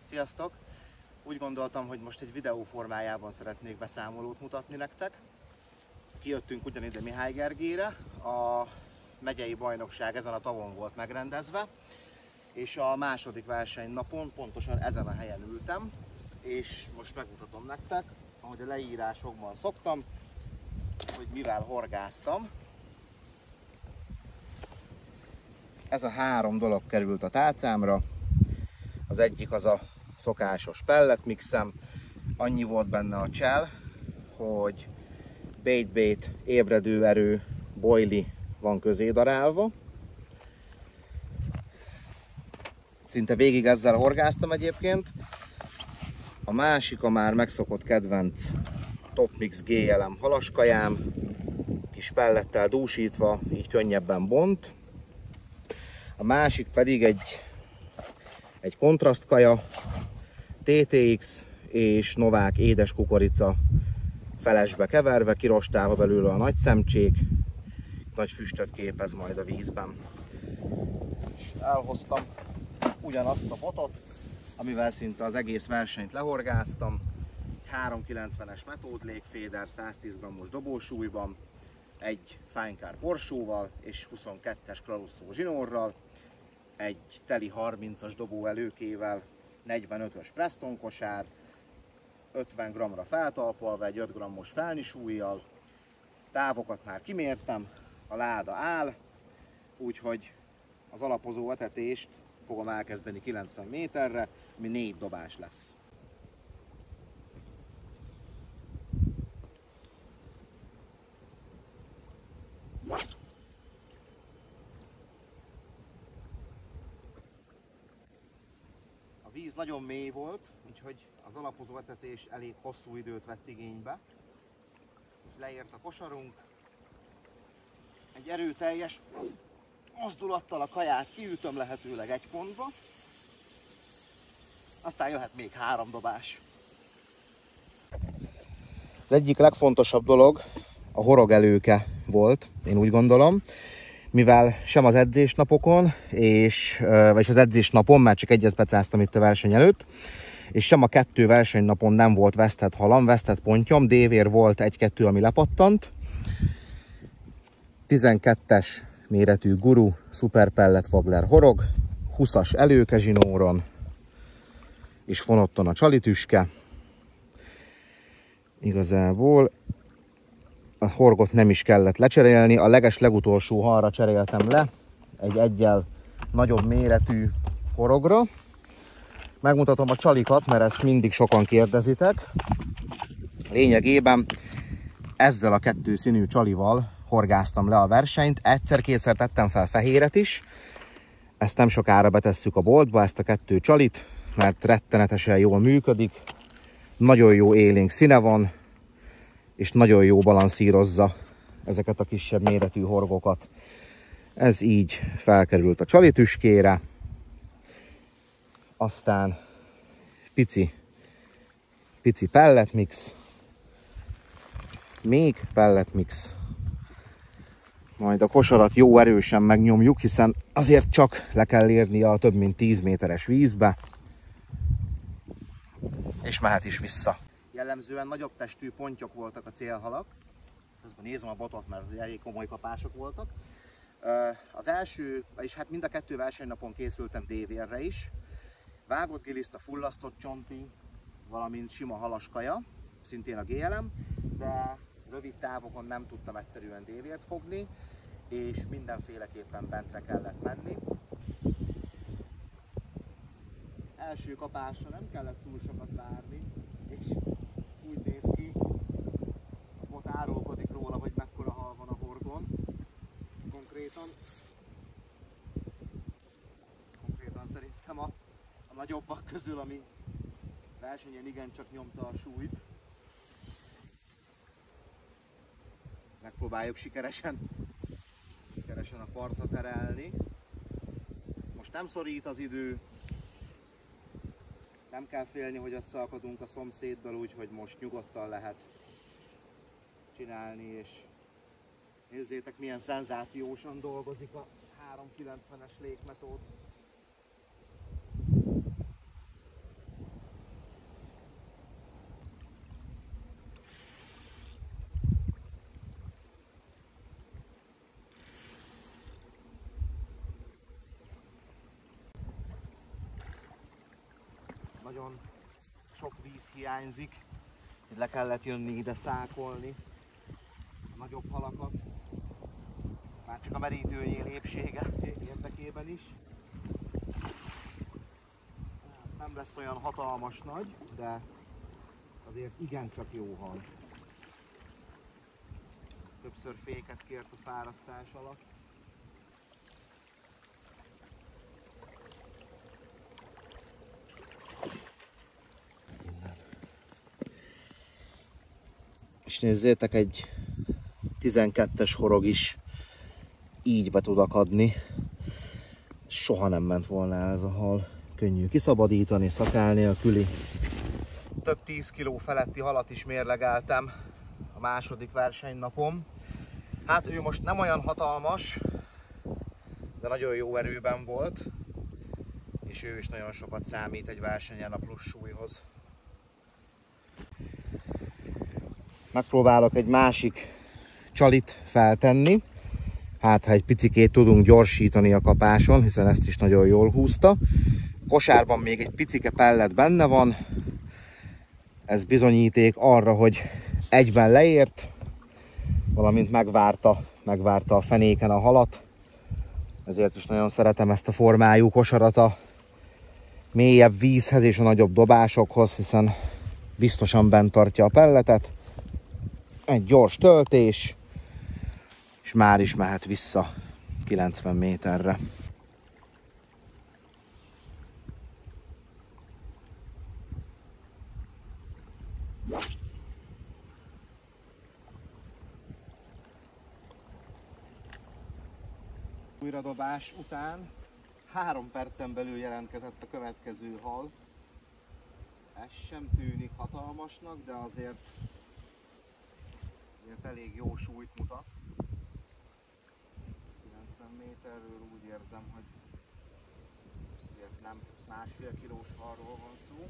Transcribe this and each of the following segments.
Sziasztok! Úgy gondoltam, hogy most egy videó formájában szeretnék beszámolót mutatni nektek. Kijöttünk ugyanide Mihálygergére, a megyei bajnokság ezen a tavon volt megrendezve, és a második versenynapon pontosan ezen a helyen ültem, és most megmutatom nektek, ahogy a leírásokban szoktam, hogy mivel horgáztam. Ez a három dolog került a tálcámra. Az egyik az a szokásos pelletmixem. Annyi volt benne a csel, hogy bait, ébredő erő, boili van közé darálva. Szinte végig ezzel horgáztam egyébként. A másik a már megszokott kedvenc Topmix GLM halaskajám, kis pellettel dúsítva, így könnyebben bont. A másik pedig egy kontrasztkaja, TTX és Novák édes kukorica felesbe keverve, kirostálva belőle a nagy szemcsék, nagy füstöt képez majd a vízben. Elhoztam ugyanazt a botot, amivel szinte az egész versenyt lehorgáztam. Egy 390-es Method légféder 110 g-os dobósúlyban, egy Finecare borsóval és 22-es Kralusszó zsinórral, egy teli 30-as dobó előkével, 45-ös Preston kosár, 50 g-ra feltalpalva egy 5 g-os felnisúlyjal. Távokat már kimértem, a láda áll, úgyhogy az alapozó etetést fogom elkezdeni 90 méterre, ami 4 dobás lesz. A víz nagyon mély volt, úgyhogy az alapozó etetés elég hosszú időt vett igénybe. Leért a kosarunk. Egy erőteljes mozdulattal a kaját kiütöm lehetőleg egy pontba. Aztán jöhet még 3 dobás. Az egyik legfontosabb dolog a horogelőke volt, én úgy gondolom. Mivel sem az edzésnapokon, vagyis az edzésnapon, már csak egyet pecáztam itt a verseny előtt, és sem a 2 versenynapon nem volt vesztett halam, vesztett pontyom, dévér volt 1-2, ami lepattant. 12-es méretű Guru Super Pellet Waggler horog, 20-as előke zsinóron, és fonotton a csalitüske. Igazából a horgot nem is kellett lecserélni, a legutolsó halra cseréltem le egy egyel nagyobb méretű horogra. Megmutatom a csalikat, mert ezt mindig sokan kérdezitek. Lényegében ezzel a 2 színű csalival horgáztam le a versenyt. Egyszer-kétszer tettem fel fehéret is. Ezt nem sokára betesszük a boltba, ezt a 2 csalit, mert rettenetesen jól működik. Nagyon jó élénk színe van, és nagyon jó balanszírozza ezeket a kisebb méretű horgokat. Ez így felkerült a csalitüskére. Aztán pici pelletmix, még pelletmix. Majd a kosarat jó erősen megnyomjuk, hiszen azért csak le kell érni a több mint 10 méteres vízbe, és mehet is vissza. Jellemzően nagyobb testű pontyok voltak a célhalak. Közben nézem a botot, mert az elég komoly kapások voltak. Az első, és hát mind a 2 versenynapon készültem dévérre is. Vágott giliszta, fullasztott csonti, valamint sima halaskaja, szintén a GLM, de rövid távokon nem tudtam egyszerűen dévért fogni, és mindenféleképpen bentre kellett menni. Első kapásra nem kellett túl sokat várni, és úgy néz ki, a bot árulkodik róla, hogy mekkora hal van a horgon. Konkrétan szerintem a nagyobbak közül, ami versenyen igencsak nyomta a súlyt. Megpróbáljuk sikeresen a partra terelni. Most nem szorít az idő, nem kell félni, hogy összeakadunk a szomszéddal, úgyhogy most nyugodtan lehet csinálni, és nézzétek, milyen szenzációsan dolgozik a 390-es légmetód. nagyon sok víz hiányzik. Le kellett jönni ide szákolni a nagyobb halakat. Már csak a merítőnyél épsége érdekében is. Nem lesz olyan hatalmas nagy, de azért igencsak jó hal. Többször féket kért a fárasztás alatt. És nézzétek, egy 12-es horog is így be tud akadni. Soha nem ment volna el ez a hal. Könnyű kiszabadítani, szakál nélküli. Több 10 kiló feletti halat is mérlegeltem a második versenynapom. Hát ő most nem olyan hatalmas, de nagyon jó erőben volt. És ő is nagyon sokat számít egy versenyen a plusz súlyhoz. Megpróbálok egy másik csalit feltenni. Hát, ha egy picikét tudunk gyorsítani a kapáson, hiszen ezt is nagyon jól húzta. Kosárban még egy picike pellet benne van. Ez bizonyíték arra, hogy egyben leért, valamint megvárta a fenéken a halat. Ezért is nagyon szeretem ezt a formájú kosarat a mélyebb vízhez és a nagyobb dobásokhoz, hiszen biztosan bent tartja a pelletet. Egy gyors töltés, és már is mehet vissza 90 méterre. Újradobás után 3 percen belül jelentkezett a következő hal. Ez sem tűnik hatalmasnak, de azért elég jó súlyt mutat. 90 méterről úgy érzem, hogy azért nem 1,5 kilós halról van szó.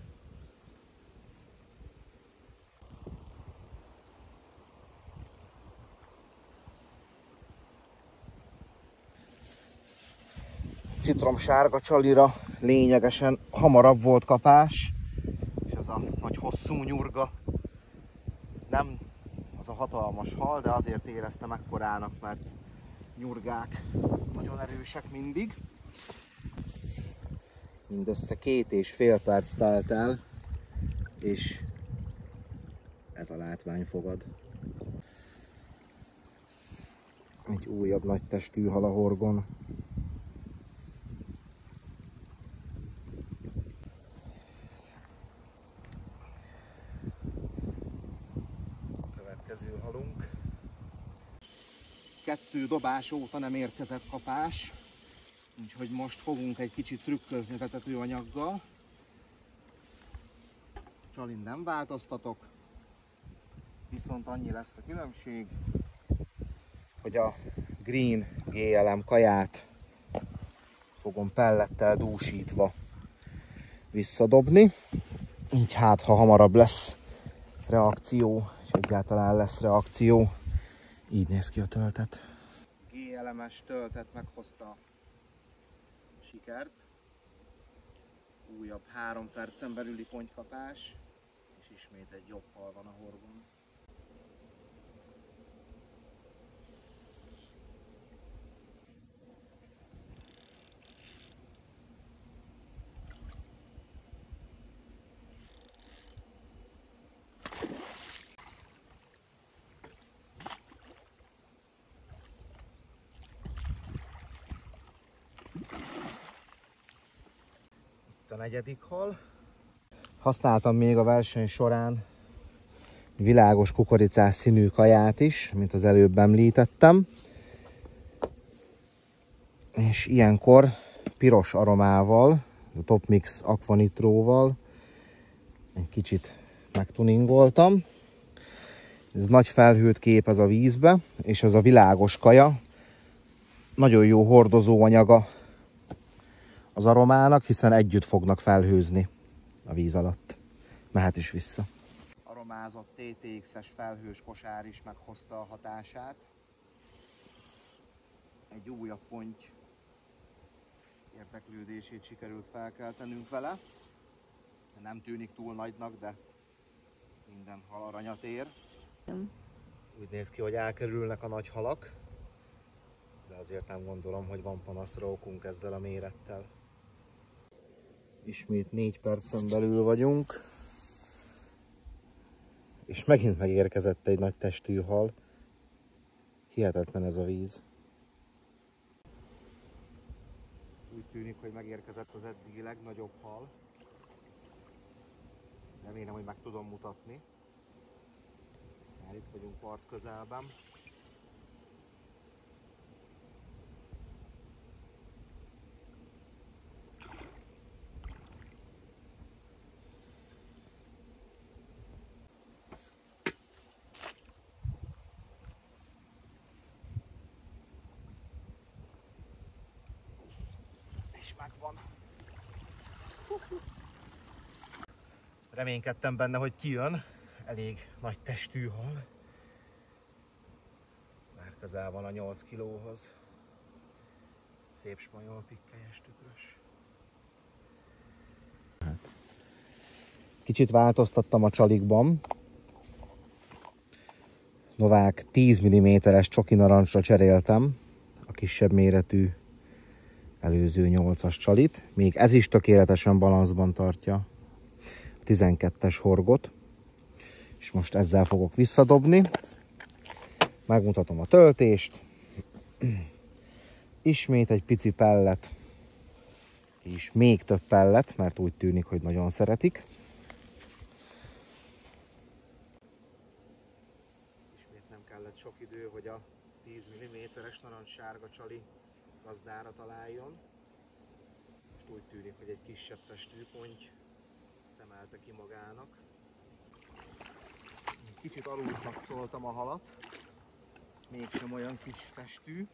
Citromsárga csalira lényegesen hamarabb volt kapás, és ez a nagy hosszú nyurga nem az a hatalmas hal, de azért éreztem ekkorának, mert nyurgák nagyon erősek mindig. Mindössze 2,5 perc telt el, és ez a látvány fogad. Egy újabb nagy testű hal a horgon. Következő halunk. 2 dobás óta nem érkezett kapás, úgyhogy most fogunk egy kicsit trükközni vetetőanyaggal. Csalin nem változtatok, viszont annyi lesz a különbség, hogy a Green GLM kaját fogom pellettel dúsítva visszadobni. Így hát, ha hamarabb lesz reakció, és egyáltalán lesz reakció. Így néz ki a töltet. GLM-es töltet meghozta a sikert. Újabb 3 percen belüli pontkapás, és ismét egy jobb hal van a horgon. A negyedik hal. Használtam még a verseny során világos kukoricás színű kaját is, mint az előbb említettem. És ilyenkor piros aromával, a Top Mix Aqua Nitróval egy kicsit megtuningoltam. Ez nagy felhőt képez a vízbe, és ez a világos kaja nagyon jó hordozóanyaga az aromának, hiszen együtt fognak felhőzni a víz alatt. Mehet is vissza. Aromázott TTX-es felhős kosár is meghozta a hatását. Egy újabb ponty érdeklődését sikerült felkeltenünk vele. Nem tűnik túl nagynak, de minden hal aranyat ér. Úgy néz ki, hogy elkerülnek a nagy halak, de azért nem gondolom, hogy van panaszra okunk ezzel a mérettel. Ismét 4 percen belül vagyunk, és megint megérkezett egy nagy testű hal. Hihetetlen ez a víz. Úgy tűnik, hogy megérkezett az eddigi legnagyobb hal. Remélem, hogy meg tudom mutatni. Már itt vagyunk part közelben. És megvan. Reménykedtem benne, hogy kijön. Elég nagy testű hal. Már közel van a 8 kilóhoz. Szép spanyol pikkelyes tükrös. Kicsit változtattam a csalikban. Novák 10 mm-es csoki narancsra cseréltem a kisebb méretű előző 8-as csalit. Még ez is tökéletesen balanszban tartja a 12-es horgot. És most ezzel fogok visszadobni. Megmutatom a töltést. Ismét egy pici pellet. És még több pellet, mert úgy tűnik, hogy nagyon szeretik. Ismét nem kellett sok idő, hogy a 10 mm-es narancssárga csali gazdára találjon. Most úgy tűnik, hogy egy kisebb testű ponty szemelte ki magának. Kicsit alulnak szóltam a halat, mégsem olyan kis testű.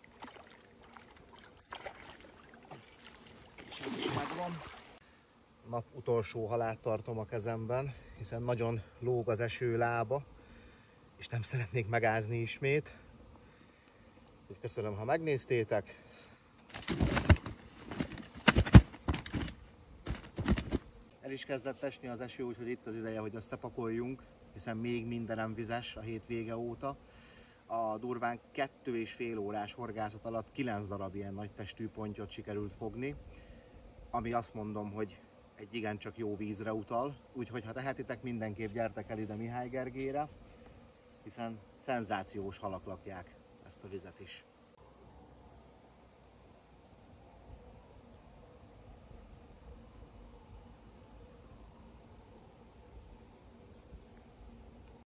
És ez is megvan. A nap utolsó halát tartom a kezemben, hiszen nagyon lóg az eső lába, és nem szeretnék megázni ismét. Úgyhogy köszönöm, ha megnéztétek. El is kezdett esni az eső, úgyhogy itt az ideje, hogy összepakoljunk, hiszen még mindenem vizes a hétvége óta. A durván 2,5 órás horgászat alatt 9 darab ilyen nagy testű pontyot sikerült fogni, ami azt mondom, hogy egy igencsak jó vízre utal. Úgyhogy ha tehetitek, mindenképp gyertek el ide Mihály Gergelyre, hiszen szenzációs halak lakják ezt a vizet is.